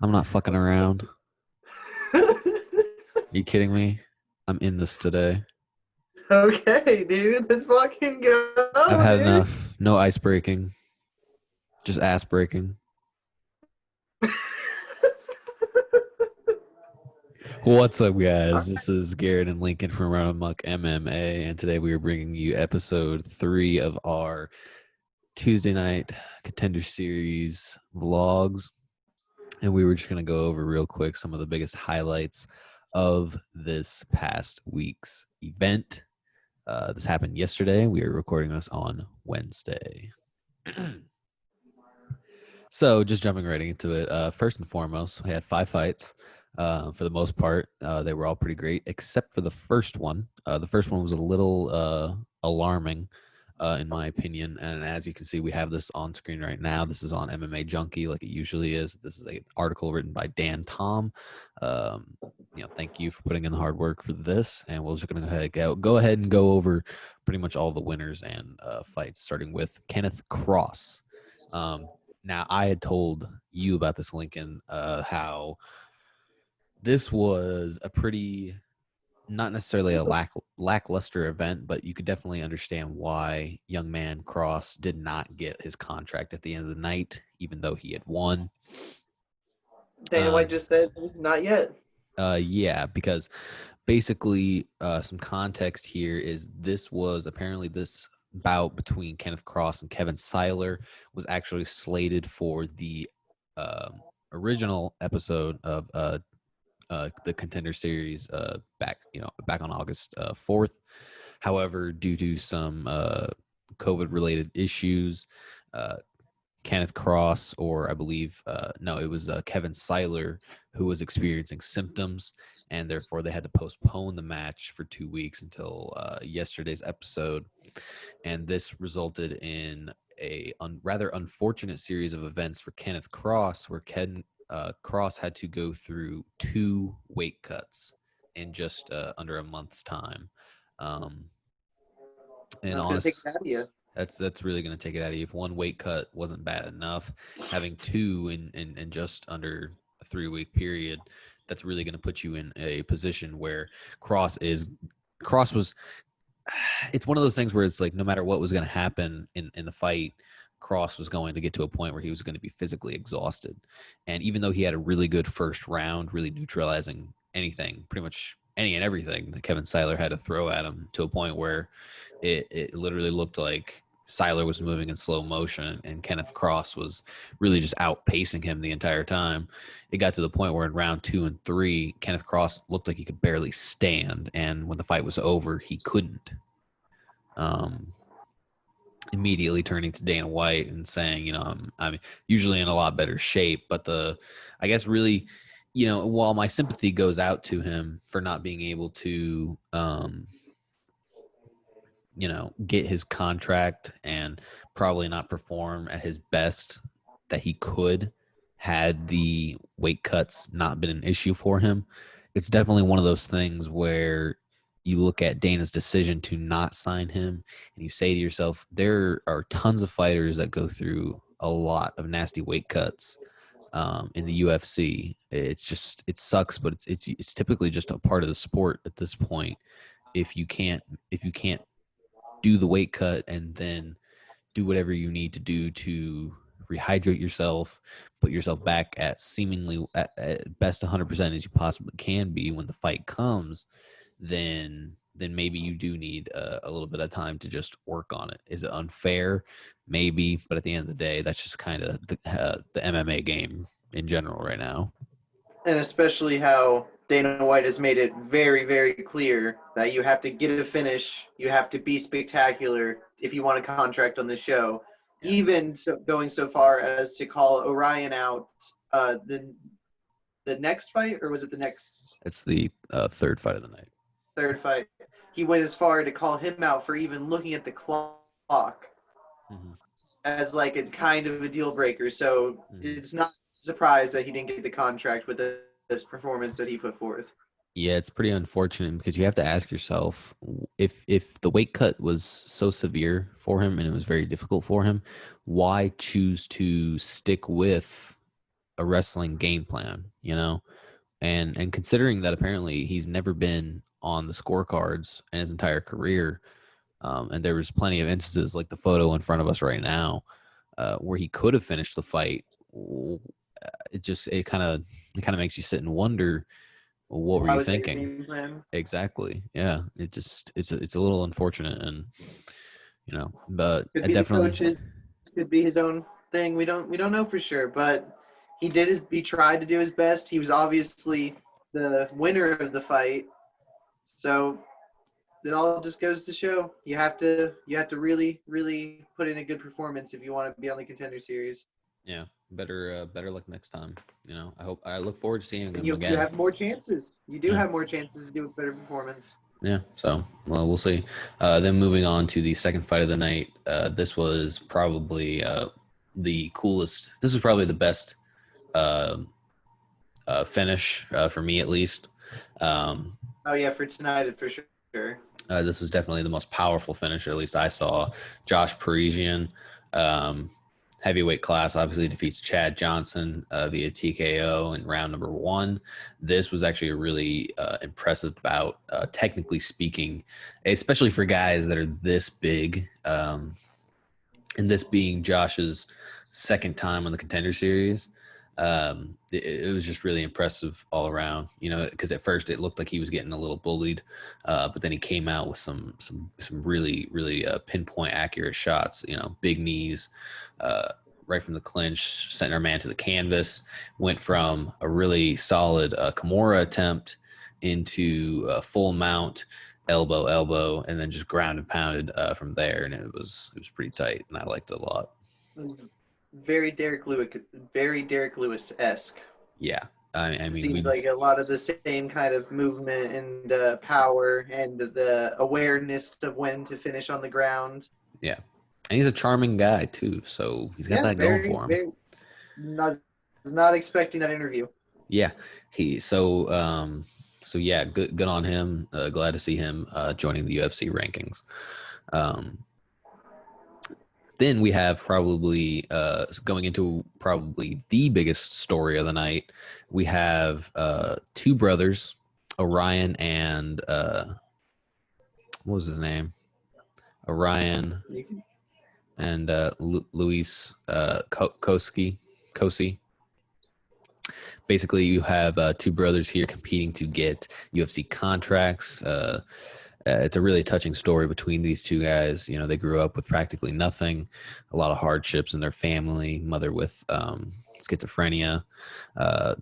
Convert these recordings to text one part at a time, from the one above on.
I'm not fucking around. You kidding me? I'm in this today. Okay, dude, let's fucking I've go, had dude. enough. No ice breaking, just ass breaking. What's up, guys? This is Garrett and Lincoln from RUNAMUCK MMA, and today we are bringing you episode 3 of our Tuesday night Contender Series vlogs. And we were just going to go over real quick some of the biggest highlights of this past week's event. This happened yesterday. We are recording this on Wednesday. So, just jumping right into it. First and foremost, we had 5 fights. For the most part, they were all pretty great, except for the first one. The first one was a little alarming, in my opinion. And as you can see, we have this on screen right now. This is on MMA Junkie, like it usually is. This is an article written by Dan Tom. Um, thank you for putting in the hard work for this. And we're just going to go ahead and go over pretty much all the winners and fights, starting with Kenneth Cross. Now, I had told you about this, Lincoln, how this was a pretty, not necessarily a lackluster event, but you could definitely understand why young man Cross did not get his contract at the end of the night, even though he had won. Dana White just said, not yet. Yeah, because basically, some context here is this was apparently this bout between Kenneth Cross and Kevin Seiler was actually slated for the original episode of the Contender Series back on August 4th. However, due to some COVID-related issues, uh, Kenneth Cross, or I believe, no, it was Kevin Seiler who was experiencing symptoms, and therefore they had to postpone the match for 2 weeks until yesterday's episode. And this resulted in a rather unfortunate series of events for Kenneth Cross, where Cross had to go through 2 weight cuts in just under a month's time. And That's gonna take honest, it out of you. that's really going to take it out of you. If 1 weight cut wasn't bad enough, having 2 in just under a 3-week period, that's really going to put you in a position where Cross was. It's one of those things where it's like no matter what was going to happen in the fight, Cross was going to get to a point where he was going to be physically exhausted. And even though he had a really good first round, really neutralizing anything, pretty much any and everything that Kevin Seiler had to throw at him, to a point where it literally looked like Seiler was moving in slow motion and Kenneth Cross was really just outpacing him the entire time. It got to the point where in round 2 and 3, Kenneth Cross looked like he could barely stand. And when the fight was over, he couldn't. Immediately turning to Dana White and saying, I'm usually in a lot better shape, but I guess really, while my sympathy goes out to him for not being able to, get his contract and probably not perform at his best that he could had the weight cuts not been an issue for him. It's definitely one of those things where you look at Dana's decision to not sign him and you say to yourself, there are tons of fighters that go through a lot of nasty weight cuts in the UFC. It sucks, but it's typically just a part of the sport at this point. If you can't do the weight cut and then do whatever you need to do to rehydrate yourself, put yourself back at seemingly at best 100% as you possibly can be when the fight comes, then maybe you do need a little bit of time to just work on it. Is it unfair? Maybe, but at the end of the day, that's just kind of the MMA game in general right now. And especially how Dana White has made it very, very clear that you have to get a finish, you have to be spectacular if you want a contract on the show. Yeah, Even going so far as to call Orion out the next fight, or was it the next it's the third fight of the night. third fight? He went as far to call him out for even looking at the clock Mm-hmm. as like a kind of a deal breaker. So Mm-hmm. it's not a surprise that he didn't get the contract with this performance that he put forth. Yeah, it's pretty unfortunate because you have to ask yourself if the weight cut was so severe for him and it was very difficult for him, why choose to stick with a wrestling game plan, you know, and considering that apparently he's never been on the scorecards in his entire career, and there was plenty of instances like the photo in front of us right now, where he could have finished the fight. It kind of makes you sit and wonder, well, what were Why you was that your thinking? game plan? Exactly. Yeah. It's a little unfortunate, and but Could I be the definitely. coaches, could be his own thing. We don't know for sure, but he tried to do his best. He was obviously the winner of the fight, so it all just goes to show you have to really really put in a good performance if you want to be on the Contender Series. Yeah, better luck next time. I look forward to seeing And him you again. have more chances. You do Yeah. have more chances to do a better performance. Yeah, so well, we'll see. Then moving on to the second fight of the night. This was probably the coolest. This was probably the best uh, finish for me, at least. Um, Oh yeah, for tonight for sure. this was definitely the most powerful finish, at least I saw. Josh Parisian, um, heavyweight class, obviously defeats Chad Johnson via TKO in round number 1. This was actually a really impressive bout, technically speaking, especially for guys that are this big. And this being Josh's second time on the Contender Series. It was just really impressive all around, because at first it looked like he was getting a little bullied, but then he came out with some really really pinpoint accurate shots, big knees, right from the clinch, sent our man to the canvas, went from a really solid Kimura attempt into a full mount, elbow, and then just ground and pounded from there, and it was pretty tight, and I liked it a lot. Very Derek Lewis-esque. Yeah, I mean, Seems like a lot of the same kind of movement and power and the awareness of when to finish on the ground. yeah, and he's a charming guy too, so he's got that going very, for him. very. Was not expecting that interview. Yeah, so yeah, good on him. Glad to see him joining the UFC rankings. Then we have probably going into probably the biggest story of the night. We have two brothers, Orion and what was his name? Orion and Luis Cosey. Basically, you have two brothers here competing to get UFC contracts. It's a really touching story between these two guys. They grew up with practically nothing, a lot of hardships in their family, mother with schizophrenia. The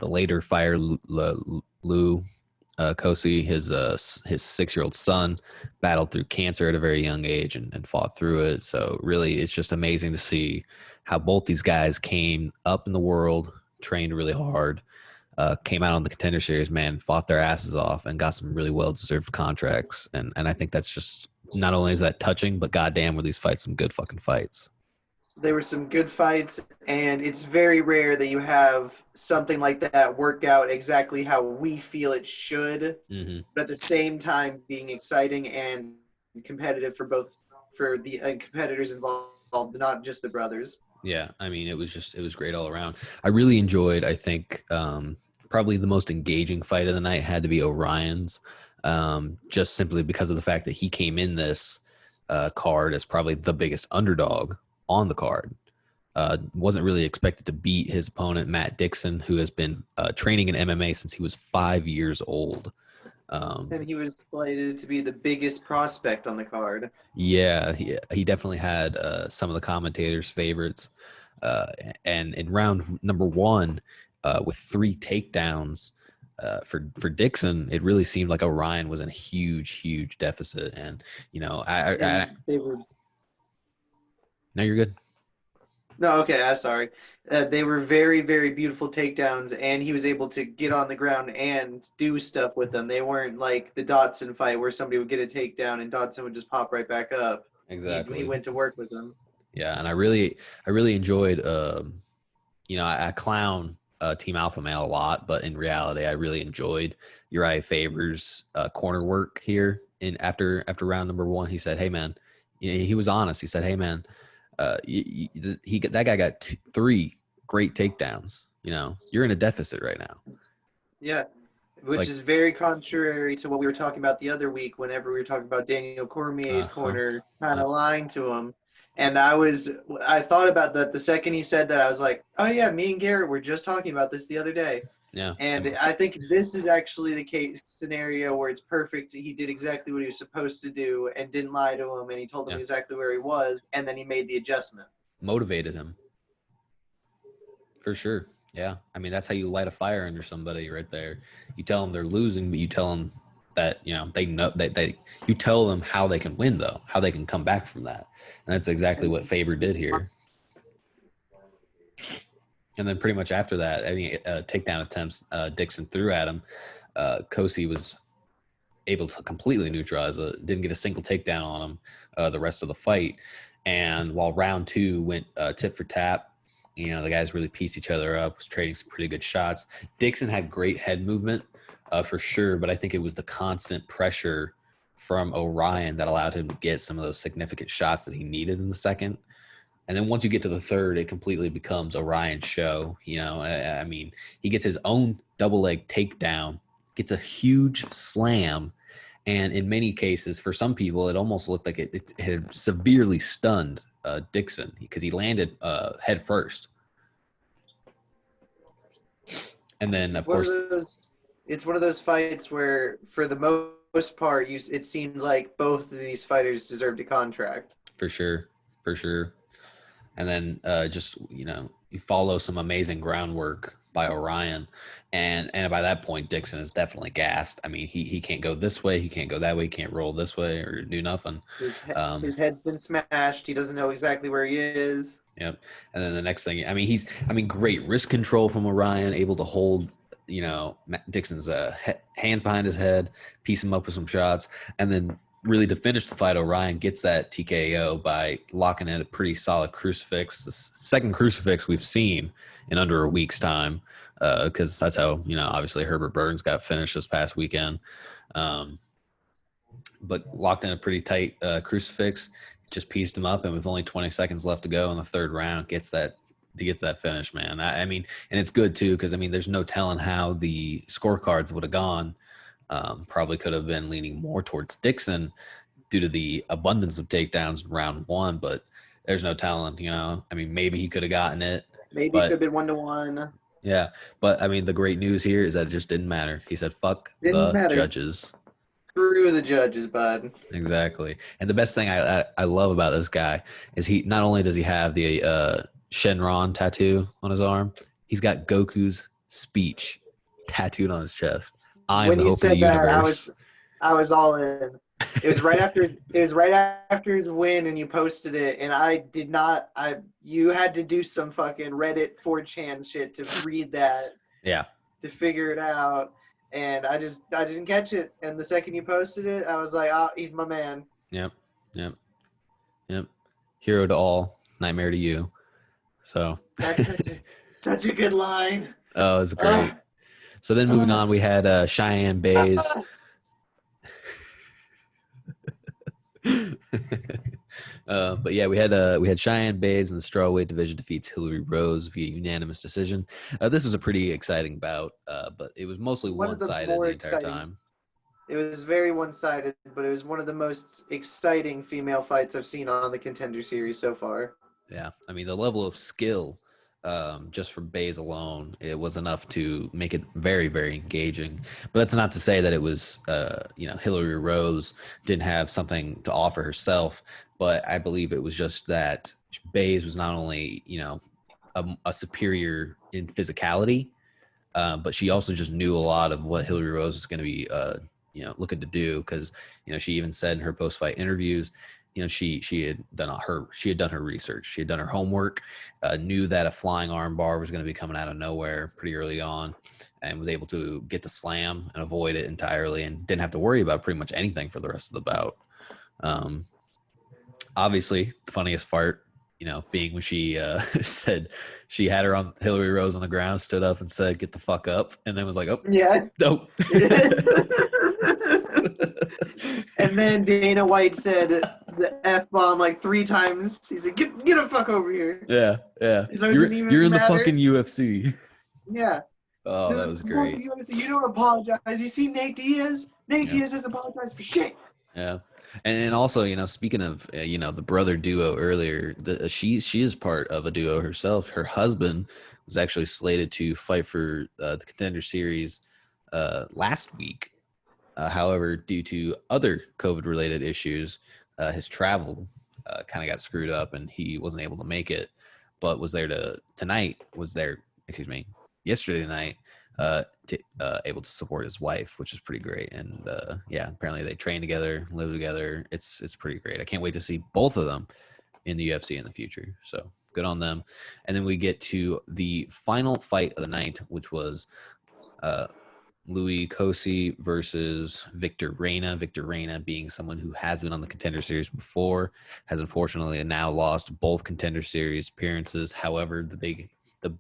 later fighter, Lou Cossey, his 6-year-old son, battled through cancer at a very young age and fought through it. So really, it's just amazing to see how both these guys came up in the world, trained really hard, came out on the Contender Series, man, fought their asses off, and got some really well-deserved contracts. And I think that's just, not only is that touching, but goddamn, were these fights some good fucking fights. There were some good fights, and it's very rare that you have something like that work out exactly how we feel it should, but at the same time being exciting and competitive for the competitors involved, not just the brothers. Yeah, I mean, it was great all around. I really enjoyed, I think, probably the most engaging fight of the night had to be Orion's, just simply because of the fact that he came in this card as probably the biggest underdog on the card. Wasn't really expected to beat his opponent, Matt Dixon, who has been training in MMA since he was 5 years old. And he was slated to be the biggest prospect on the card. Yeah, he definitely had some of the commentators' favorites. And in round number 1, with 3 takedowns for Dixon, it really seemed like Orion was in a huge deficit. And They were. No, you're good. No, okay, I'm sorry. They were very, very beautiful takedowns, and he was able to get on the ground and do stuff with them. They weren't like the Dotson fight where somebody would get a takedown and Dotson would just pop right back up. Exactly. He went to work with them. Yeah, and I really enjoyed. I clown Team Alpha Male a lot, but in reality, I really enjoyed Uriah Faber's corner work here. After round number 1, he said, "Hey man," he was honest. He said, "Hey man, that guy got 3 great takedowns. You know, you're in a deficit right now. Yeah, which Like, is very contrary to what we were talking about the other week whenever we were talking about Daniel Cormier's uh-huh. corner kind Yep. of lying to him. And I thought about that the second he said that. I was like, oh yeah, me and Garrett were just talking about this the other day. Yeah. And I think this is actually the case scenario where it's perfect. He did exactly what he was supposed to do and didn't lie to him, and he told him Yeah. exactly where he was, and then he made the adjustment. Motivated him. For sure. Yeah. I mean, that's how you light a fire under somebody right there. You tell them they're losing, but you tell them that, you know, they know that you tell them how they can win, though, how they can come back from that. And that's exactly what Faber did here. And then pretty much after that, any takedown attempts Dixon threw at him, Cosey was able to completely neutralize it, didn't get a single takedown on him the rest of the fight. And while round 2 went tit for tat, you know, the guys really pieced each other up, was trading some pretty good shots. Dixon had great head movement for sure, but I think it was the constant pressure from Orion that allowed him to get some of those significant shots that he needed in the second. And then once you get to the third, it completely becomes Orion's show. You know, I mean, he gets his own double leg takedown, gets a huge slam, and in many cases, for some people, it almost looked like it had severely stunned Dixon because he landed head first. And then, of course, It's one of those fights where, for the most part, it seemed like both of these fighters deserved a contract. for sure. And then just, you know, you follow some amazing groundwork by Orion. And by that point, Dixon is definitely gassed. I mean, he can't go this way. He can't go that way. He can't roll this way or do nothing. His head's been smashed. He doesn't know exactly where he is. Yep. And then the next thing, I mean, great wrist control from Orion, able to hold, you know, Dixon's hands behind his head, piece him up with some shots. And then really to finish the fight, Orion gets that TKO by locking in a pretty solid crucifix, the second crucifix we've seen in under a week's time, because that's how, you know, obviously Herbert Burns got finished this past weekend. But locked in a pretty tight crucifix, just pieced him up, and with only 20 seconds left to go in the third round, gets that finish, man. I mean, and it's good too, because I mean, there's no telling how the scorecards would have gone. Probably could have been leaning more towards Dixon due to the abundance of takedowns in round 1, but there's no telling, you know. I mean, maybe he could have gotten it. Maybe it could have been 1-1. Yeah, but I mean, the great news here is that it just didn't matter. He said, "Fuck the judges." Screw the judges, bud. Exactly. And the best thing I love about this guy is he not only does he have the Shenron tattoo on his arm, he's got Goku's speech tattooed on his chest. I am the hope of the universe. I was all in. It was right after his win, and you posted it, and I did not. You had to do some fucking Reddit 4chan shit to read that. Yeah. To figure it out, and I didn't catch it. And the second you posted it, I was like, oh, he's my man. Yep. Hero to all, nightmare to you. So that's such a good line. Oh, it was great. So then moving on, we had Cheyenne Bays. But yeah, we had Cheyenne Bays in the strawweight division defeats Hillary Rose via unanimous decision. This was a pretty exciting bout, but it was mostly one-sided the entire time. It was very one-sided, but it was one of the most exciting female fights I've seen on the Contender series so far. Yeah, I mean, the level of skill just for Bays alone, it was enough to make it very, very engaging. But that's not to say that it was, Hillary Rose didn't have something to offer herself. But I believe it was just that Bays was not only, a superior in physicality, but she also just knew a lot of what Hillary Rose was going to be, looking to do. Because, she even said in her post-fight interviews, she had done her research. She had done her homework, knew that a flying arm bar was going to be coming out of nowhere pretty early on, and was able to get the slam and avoid it entirely, and didn't have to worry about pretty much anything for the rest of the bout. Obviously, the funniest part, being when she said she had her on Hillary Rose on the ground, stood up and said, "Get the fuck up," and then was like, "Oh, Yeah. nope." And then Dana White said the F-bomb like 3 times. He said, get a fuck over here. Yeah. So it You're didn't you're even in the matter. fucking UFC. Yeah. Oh, that was great. You don't apologize. You see Nate Diaz? Nate Yeah. Diaz doesn't apologize for shit. Yeah, and also, speaking of the brother duo earlier, she is part of a duo herself. Her husband was actually slated to fight for the Contender Series last week. However, due to other COVID-related issues, his travel kind of got screwed up, and he wasn't able to make it. But was there yesterday night, able to support his wife, which is pretty great. And apparently they train together, live together. It's pretty great. I can't wait to see both of them in the UFC in the future. So good on them. And then we get to the final fight of the night, which was Louis Cosce versus Victor Reyna. Victor Reyna being someone who has been on the Contender Series before, has unfortunately now lost both Contender Series appearances. However, the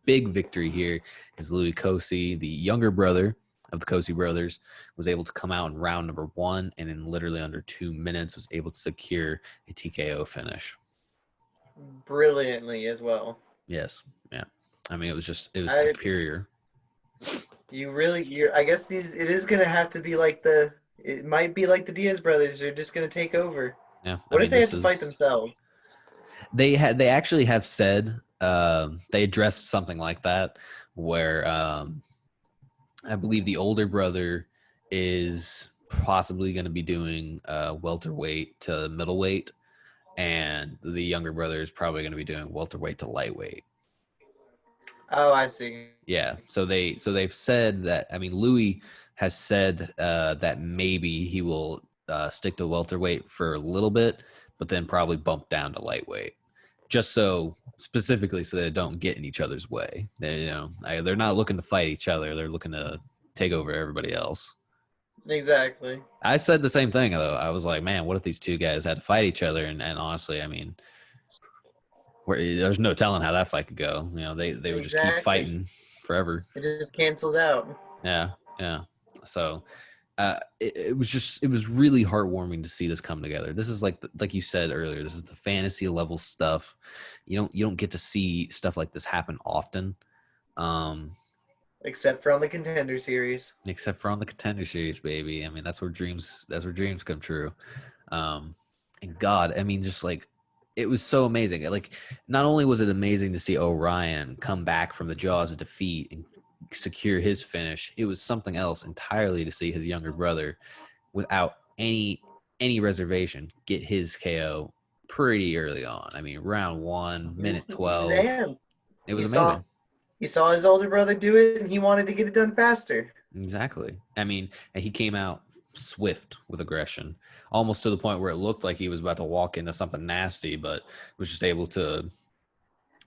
big victory here is Louis Cosce, the younger brother of the Cosce brothers, was able to come out in round number 1 and in literally under 2 minutes was able to secure a TKO finish. Brilliantly as well. Yes. Yeah. I mean, it was superior. I guess it is going to have to be it might be like the Diaz brothers. They're just going to take over. Yeah. What if they have to fight themselves? They actually have said, they addressed something like that where I believe the older brother is possibly going to be doing welterweight to middleweight, and the younger brother is probably going to be doing welterweight to lightweight. Oh, I see. Yeah, so they've said that. I mean, Louis has said that maybe he will stick to welterweight for a little bit, but then probably bump down to lightweight, just specifically so they don't get in each other's way. They're not looking to fight each other; they're looking to take over everybody else. Exactly. I said the same thing though. I was like, man, what if these two guys had to fight each other? And honestly, I mean, there's no telling how that fight could go. They would just keep fighting forever. It just cancels out. Yeah. So it was really heartwarming to see this come together. This is like you said earlier, this is the fantasy level stuff. You don't get to see stuff like this happen often. Except for on the Contender Series. Except for on the Contender Series, baby. I mean, that's where dreams come true. And God, I mean, just like, it was so amazing. Like, not only was it amazing to see Orion come back from the jaws of defeat and secure his finish, it was something else entirely to see his younger brother, without any reservation, get his KO pretty early on. I mean, round 1, minute 12. It was amazing. He saw his older brother do it, and he wanted to get it done faster. Exactly. I mean, and he came out swift with aggression, almost to the point where it looked like he was about to walk into something nasty, but was just able to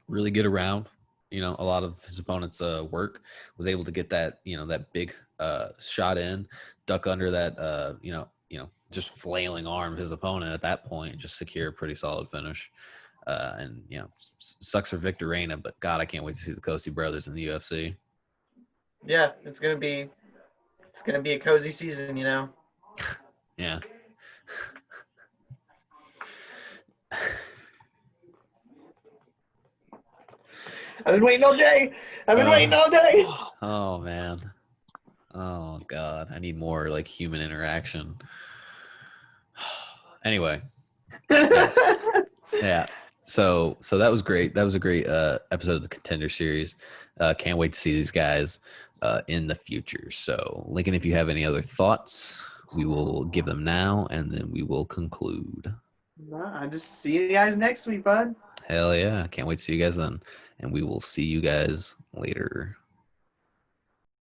really get around a lot of his opponent's work, was able to get that that big shot in, duck under that just flailing arm of his opponent at that point, just secure a pretty solid finish. And sucks for Victor Reyna, but God, I can't wait to see the Cosce brothers in the UFC. Yeah, it's gonna be a cozy season, Yeah. I've been waiting all day. Waiting all day. Oh man. Oh God, I need more like human interaction. Anyway. Yeah. So that was great. That was a great episode of the Contender Series. Can't wait to see these guys in the future. So, Lincoln, if you have any other thoughts, we will give them now, and then we will conclude. I just see you guys next week, bud. Hell yeah. Can't wait to see you guys then. And we will see you guys later.